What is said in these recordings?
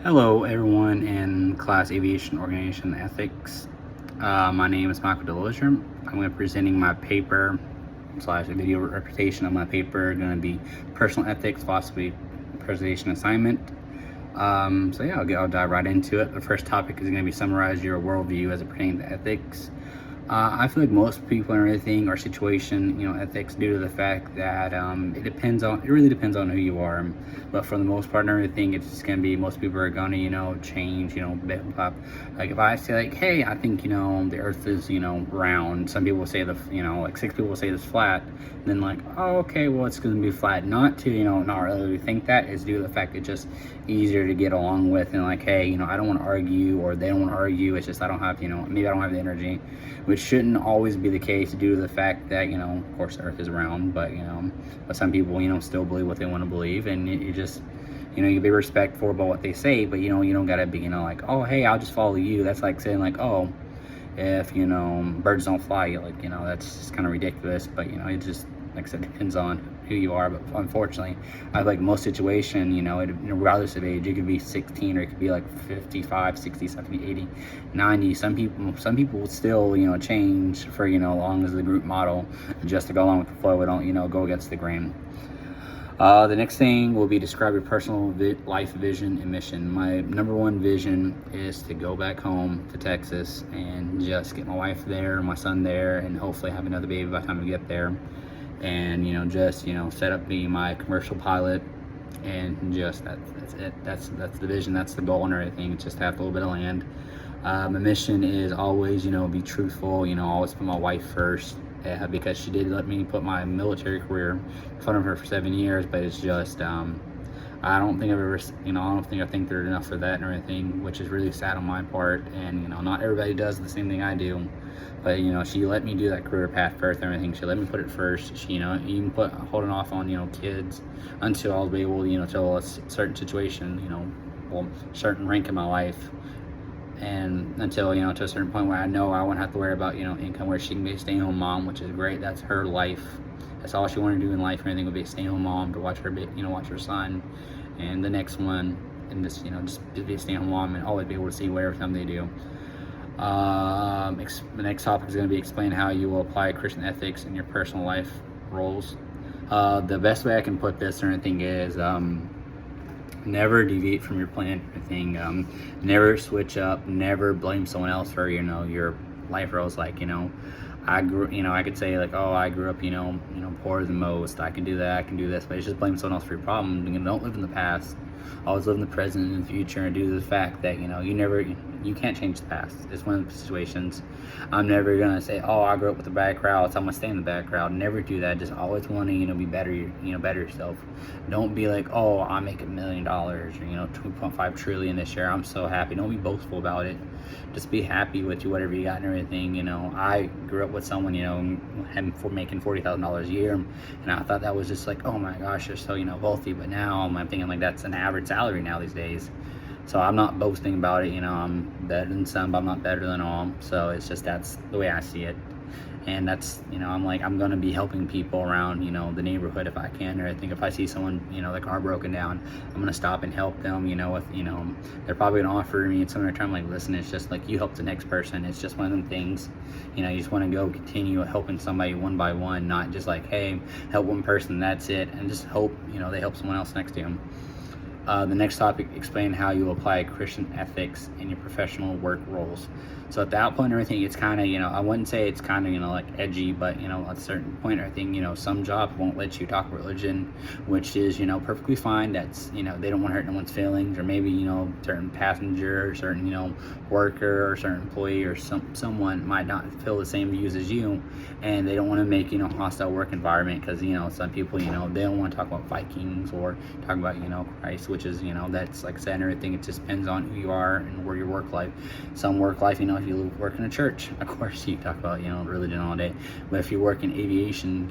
Hello, everyone in Class Aviation Organization Ethics. My name is Michael Delosier. I'm going to be presenting my paper slash video representation of my paper. Going to be personal ethics, philosophy, presentation assignment. I'll dive right into it. The first topic is going to be summarize your worldview as it pertains to ethics. I feel like most people and everything are situation, ethics due to the fact that it really depends on who you are. But for the most part and everything, it's just gonna be most people are gonna, change, bit and pop. Like if I say like, hey, I think, the earth is, round. Some people will say like six people will say it's flat. And then like, oh, okay, well, it's gonna be flat. Not to, not really think that is due to the fact it's just easier to get along with and like, hey, I don't want to argue or they don't want to argue. It's just I don't have, maybe I don't have the energy, which shouldn't always be the case due to the fact that of course the earth is round, but but some people still believe what they want to believe, and you just you be respectful about what they say, but you don't gotta be like, oh, hey, I'll just follow you. That's like saying like, oh, if birds don't fly, like that's just kind of ridiculous. But it just, like I said, depends on who you are. But unfortunately, I feel like most situation, regardless of age, it could be 16 or it could be like 55, 60, 70, 80, 90. Some people will still change for as long as the group model, just to go along with the flow. We don't go against the grain. The next thing will be describe your personal life vision and mission. My number one vision is to go back home to Texas and just get my wife there, my son there, and hopefully have another baby by the time we get there. And just set up being my commercial pilot, and just that's it. That's the vision. That's the goal and everything. Just have a little bit of land. My mission is always be truthful. Always put my wife first. Because she did let me put my military career in front of her for 7 years, but it's just I don't think I've ever, I think there's enough for that and everything, which is really sad on my part. And not everybody does the same thing I do, but she let me do that career path first and everything. She let me put it first. She even put holding off on kids until I was able, till a certain situation, certain rank in my life. And until to a certain point where I know I won't have to worry about income, where she can be a stay-at-home mom, which is great. That's her life. That's all she wanted to do in life. And everything would be a stay-at-home mom to watch her watch her son, and the next one, and just just be a stay-at-home mom and always be able to see what every time they do. The next topic is going to be explain how you will apply Christian ethics in your personal life roles. The best way I can put this or anything is never deviate from your plan or thing. Never switch up. Never blame someone else for your life roles. Like I grew. I could say like, oh, I grew up poorer than most. I can do that. I can do this. But it's just blame someone else for your problem. Don't live in the past. Always live in the present and the future, and due to the fact that you can't change the past. It's one of the situations. I'm never gonna say, oh, I grew up with a bad crowd, so I'm gonna stay in the bad crowd. Never do that. Just always want to be better. Better yourself. Don't be like, oh, I make $1 million or 2.5 trillion this year. I'm so happy. Don't be boastful about it. Just be happy with whatever you got and everything. I grew up with someone making $40,000 a year, and I thought that was just like, oh my gosh, you're so wealthy. But now I'm thinking like that's an average salary now these days. So I'm not boasting about it. I'm better than some, but I'm not better than all. So it's just that's the way I see it. And that's I'm like, I'm gonna be helping people around the neighborhood if I can, or I think if I see someone the car broken down, I'm gonna stop and help them. With they're probably gonna offer me some return. I'm like, listen, it's just like you help the next person. It's just one of them things. You just want to go continue helping somebody one by one, not just like, hey, help one person, that's it, and just hope they help someone else next to them. The next topic, explain how you apply Christian ethics in your professional work roles. So at that point, everything, it's kind of, I wouldn't say it's kind of, like edgy, but, at a certain point, I think, some jobs won't let you talk religion, which is, perfectly fine. That's, they don't want to hurt no one's feelings, or maybe, certain passenger, or certain, worker, or certain employee, or someone might not feel the same views as you, and they don't want to make, hostile work environment, because, some people, they don't want to talk about Vikings or talk about, Christ, which is, that's like I said, everything. It just depends on who you are and where your work life. Some work life, if you work in a church, of course you talk about religion all day. But if you work in aviation,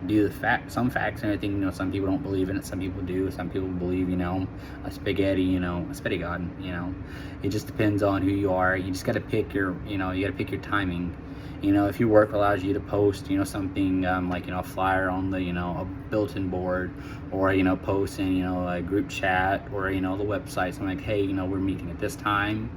do some facts and everything. Some people don't believe in it, some people do. Some people believe a spaghetti, a spaghetti god. It just depends on who you are. You just got to pick your you got to pick your timing. You know, if your work allows you to post, you know, something like, you know, a flyer on the, you know, a bulletin board, or, you know, post in, you know, a group chat, or, you know, the website, something like, hey, you know, we're meeting at this time,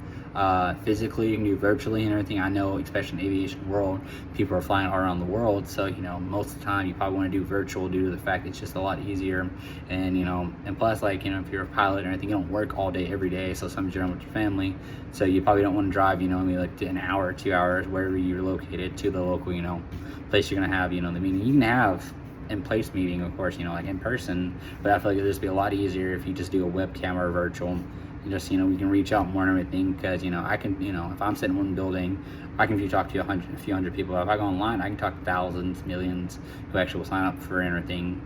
physically, you can do virtually and everything. I know, especially in the aviation world, people are flying all around the world, so, you know, most of the time you probably want to do virtual due to the fact it's just a lot easier. And, you know, and plus, like, you know, if you're a pilot or anything, you don't work all day every day, so sometimes you're with your family, so you probably don't want to drive, you know, maybe like an hour or 2 hours wherever you're located to the local, you know, place you're gonna have, you know, the meeting. You can have in place meeting, of course, you know, like in person, but I feel like it'd just be a lot easier if you just do a webcam or virtual. And just, you know, we can reach out more and everything, because, you know, I can, you know, if I'm sitting in one building, I can talk to a few hundred people. If I go online, I can talk to thousands, millions who actually will sign up for everything.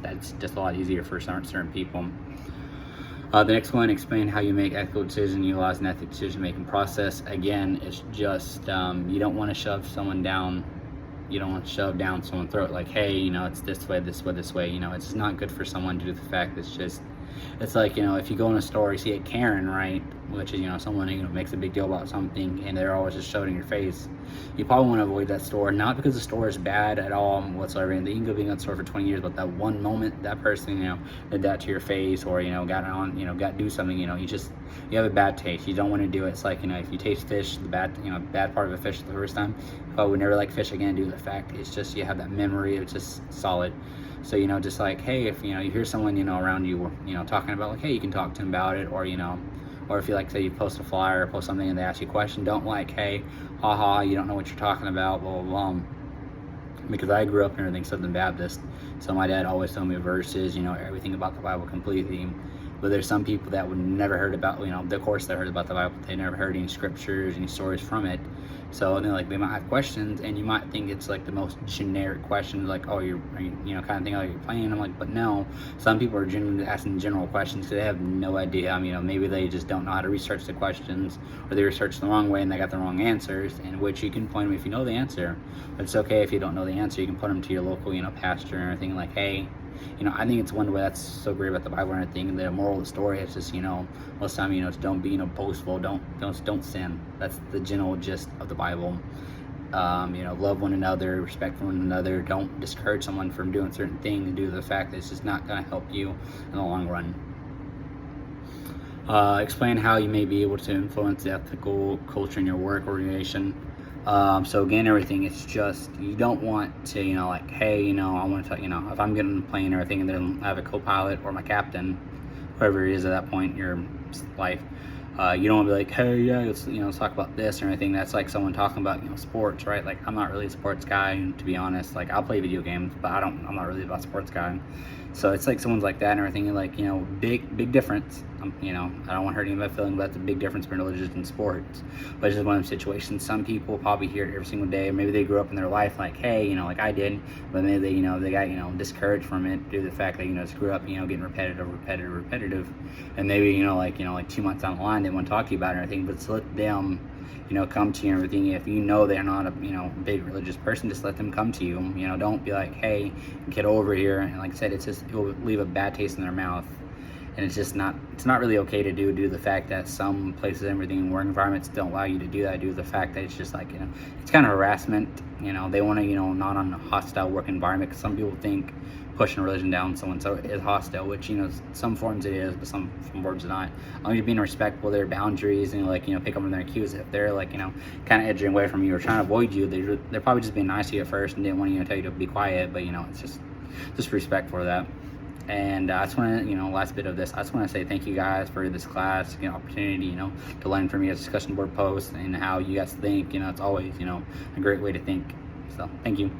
That's just a lot easier for certain people. The next one, explain how you make ethical decisions, utilize an ethical decision-making process. Again, it's just, you don't want to shove someone down. You don't want to shove down someone's throat like, hey, you know, it's this way, this way, this way. You know, it's just not good for someone due to the fact it's just, it's like, you know, if you go in a store, you see a Karen, right, which is, you know, someone, you know, makes a big deal about something and they're always just shoving in your face, you probably want to avoid that store. Not because the store is bad at all whatsoever, and you can go be in that store for 20 years, but that one moment that person, you know, did that to your face, or, you know, got do something, you know, you have a bad taste. You don't want to do it. It's like, you know, if you taste fish, the bad part of a fish the first time, you probably would never like fish again due to the fact it's just, you have that memory of just solid. So, you know, just like, hey, if, you know, you hear someone, you know, around you, you know, talking about, like, hey, you can talk to them about it, or, you know, or if you, like, say you post a flyer or post something and they ask you a question, don't like, hey, haha, you don't know what you're talking about, blah, blah, blah. Because I grew up in everything Southern Baptist, so my dad always told me verses, you know, everything about the Bible completely. But there's some people that would never heard about, you know, of course they heard about the Bible, but they never heard any scriptures, any stories from it. So then, like, they might have questions, and you might think it's like the most generic questions, like, oh, you know, kind of thing, like you're playing. I'm like, but no, some people are genuinely asking general questions because they have no idea. I mean, you know, maybe they just don't know how to research the questions, or they researched the wrong way and they got the wrong answers, in which you can point them if you know the answer. But it's okay if you don't know the answer. You can put them to your local, you know, pastor and everything, like, hey, you know, I think it's one way that's so great about the Bible and everything. And the moral of the story is just, you know, most of the time, you know, it's don't be, you know, boastful, don't sin. That's the general gist of the Bible. You know, love one another, respect one another. Don't discourage someone from doing certain things due to the fact that it's just not going to help you in the long run. Explain how you may be able to influence the ethical culture in your work organization. So again, everything, it's just, you don't want to, you know, like, hey, you know, I want to, you know, if I'm getting on the plane and everything, and then I have a co-pilot or my captain, whoever it is at that point in your life, you don't want to be like, hey, yeah, let's talk about this or anything. That's like someone talking about, you know, sports, right? Like, I'm not really a sports guy, to be honest. Like, I'll play video games, but I'm not really about sports guy. So it's like someone's like that and everything, and like, you know, big difference. You know, I don't want to hurt anybody's feelings, but that's a big difference between religion and sports. But it's just one of those situations. Some people probably hear it every single day. Maybe they grew up in their life like, hey, you know, like I did, but maybe they, you know, they got, you know, discouraged from it due to the fact that, you know, just grew up, you know, getting repetitive, and maybe, you know, like 2 months down the line they want to talk to you about it and everything, but just let them, you know, come to you and everything. If you know they're not a, you know, big religious person, just let them come to you. You know, don't be like, hey, get over here. And like I said, it will leave a bad taste in their mouth. And it's just not, it's not really okay to do due to the fact that some places, everything in work environments don't allow you to do that due to the fact that it's just like, you know, it's kind of harassment. You know, they want to, you know, not on a hostile work environment, because some people think pushing religion down someone so is hostile, which, you know, some forms it is, but some forms it's not. Only being respectful of their boundaries and, like, you know, pick up on their cues. If they're like, you know, kind of edging away from you or trying to avoid you, they're probably just being nice to you at first and didn't want to, you know, tell you to be quiet. But, you know, it's just respect for that. And I just want to, you know, last bit of this, I just want to say thank you guys for this class, you know, opportunity, you know, to learn from you as discussion board posts and how you guys think. You know, it's always, you know, a great way to think. So thank you.